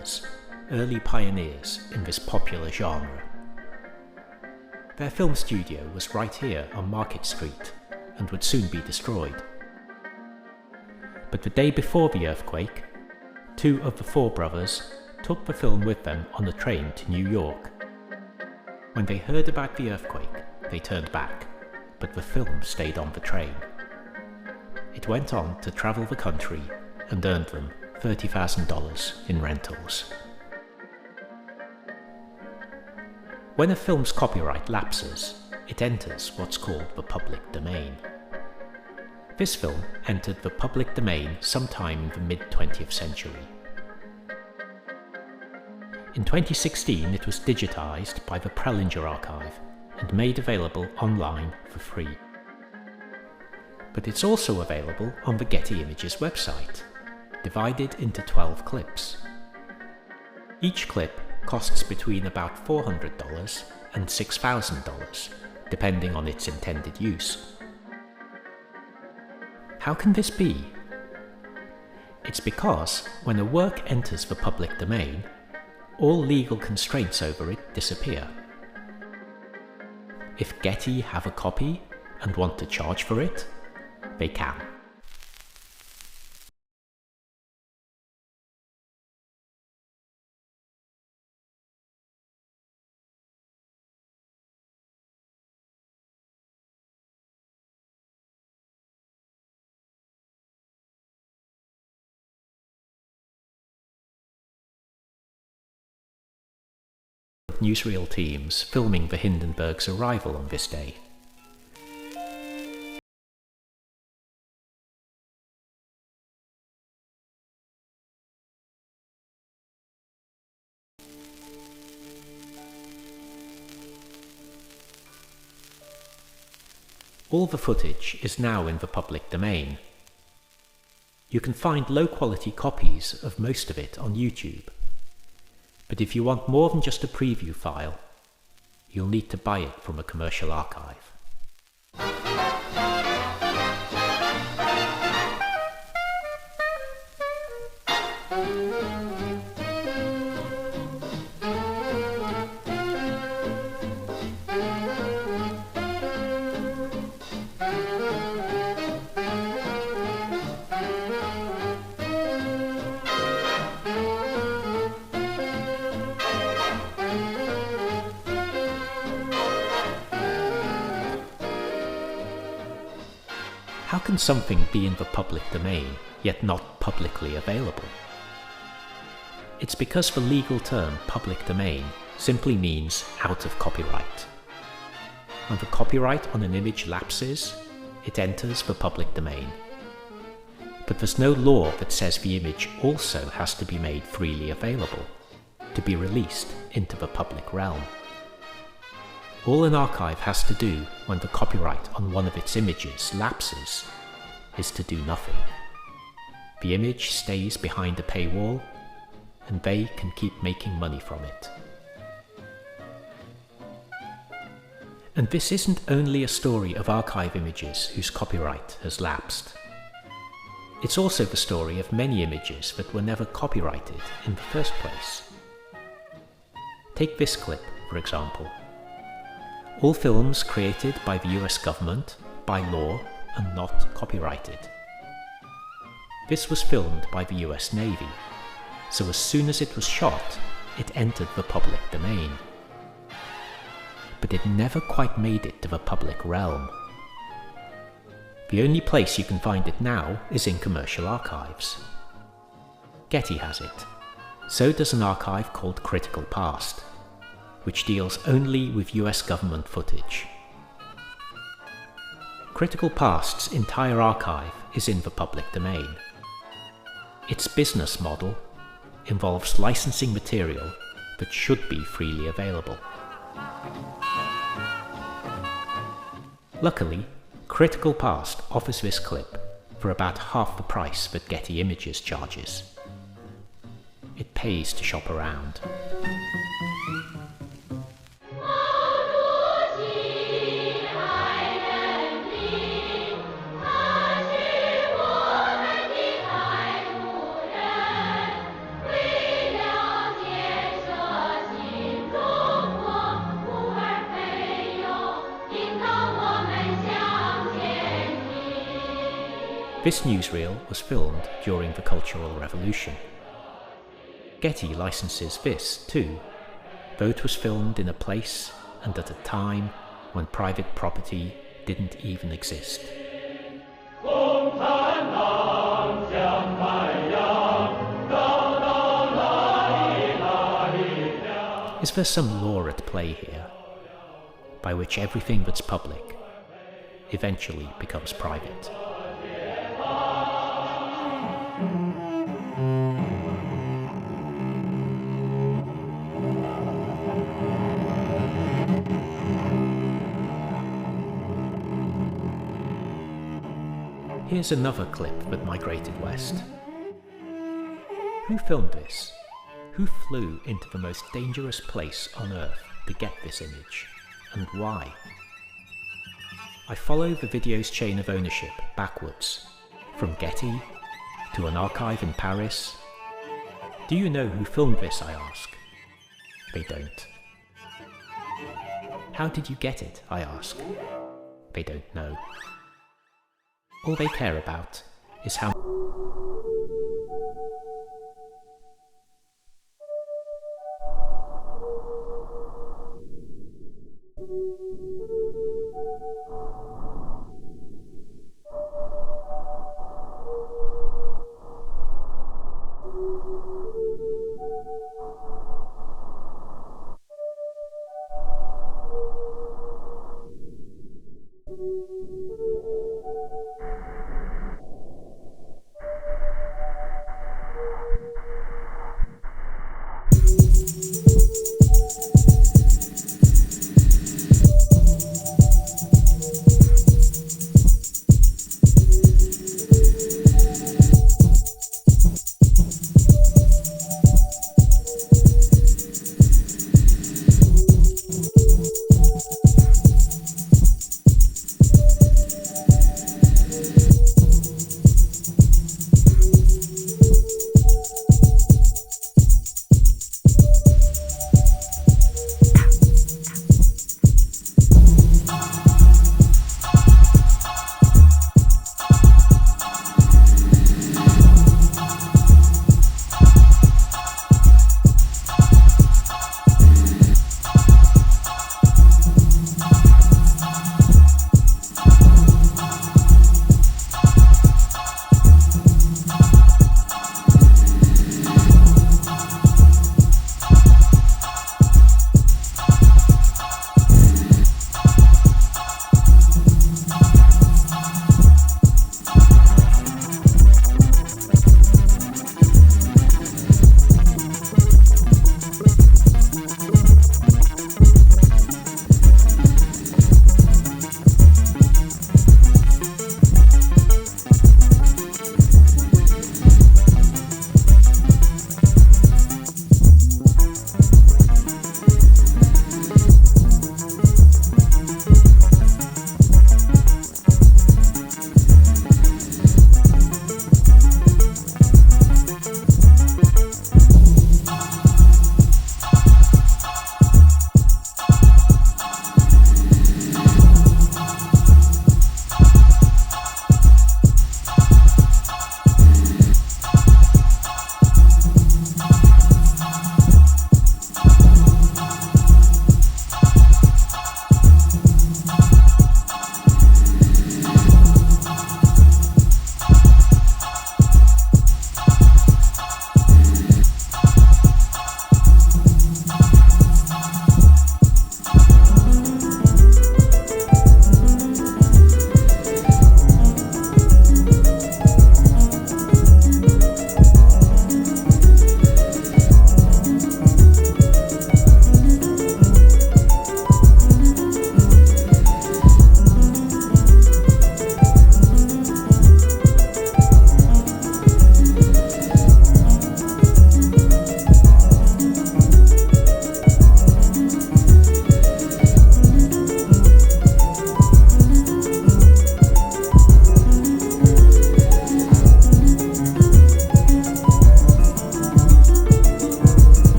brothers, early pioneers in this popular genre. Their film studio was right here on Market Street and would soon be destroyed. But the day before the earthquake, 2 of the 4 brothers took the film with them on a train to New York. When they heard about the earthquake, they turned back, but the film stayed on the train. It went on to travel the country and earned them $30,000 in rentals. When a film's copyright lapses, it enters what's called the public domain. This film entered the public domain sometime in the mid-20th century. In 2016, it was digitized by the Prelinger Archive and made available online for free. But it's also available on the Getty Images website, divided into 12 clips. Each clip costs between about $400 and $6,000, depending on its intended use. How can this be? It's because when a work enters the public domain, all legal constraints over it disappear. If Getty have a copy and want to charge for it, they can. Newsreel teams filming the Hindenburg's arrival on this day. All the footage is now in the public domain. You can find low-quality copies of most of it on YouTube. But if you want more than just a preview file, you'll need to buy it from a commercial archive. How can something be in the public domain, yet not publicly available? It's because the legal term public domain simply means out of copyright. When the copyright on an image lapses, it enters the public domain. But there's no law that says the image also has to be made freely available, to be released into the public realm. All an archive has to do when the copyright on one of its images lapses is to do nothing. The image stays behind a paywall, and they can keep making money from it. And this isn't only a story of archive images whose copyright has lapsed. It's also the story of many images that were never copyrighted in the first place. Take this clip, for example. All films created by the US government, by law, are not copyrighted. This was filmed by the US Navy, so as soon as it was shot, it entered the public domain. But it never quite made it to the public realm. The only place you can find it now is in commercial archives. Getty has it. So does an archive called Critical Past, which deals only with US government footage. Critical Past's entire archive is in the public domain. Its business model involves licensing material that should be freely available. Luckily, Critical Past offers this clip for about half the price that Getty Images charges. It pays to shop around. This newsreel was filmed during the Cultural Revolution. Getty licenses this too, though it was filmed in a place and at a time when private property didn't even exist. Is there some law at play here, by which everything that's public eventually becomes private? Here's another clip that migrated west. Who filmed this? Who flew into the most dangerous place on Earth to get this image, and why? I follow the video's chain of ownership backwards, from Getty to an archive in Paris. Do you know who filmed this, I ask? They don't. How did you get it, I ask? They don't know. All they care about is how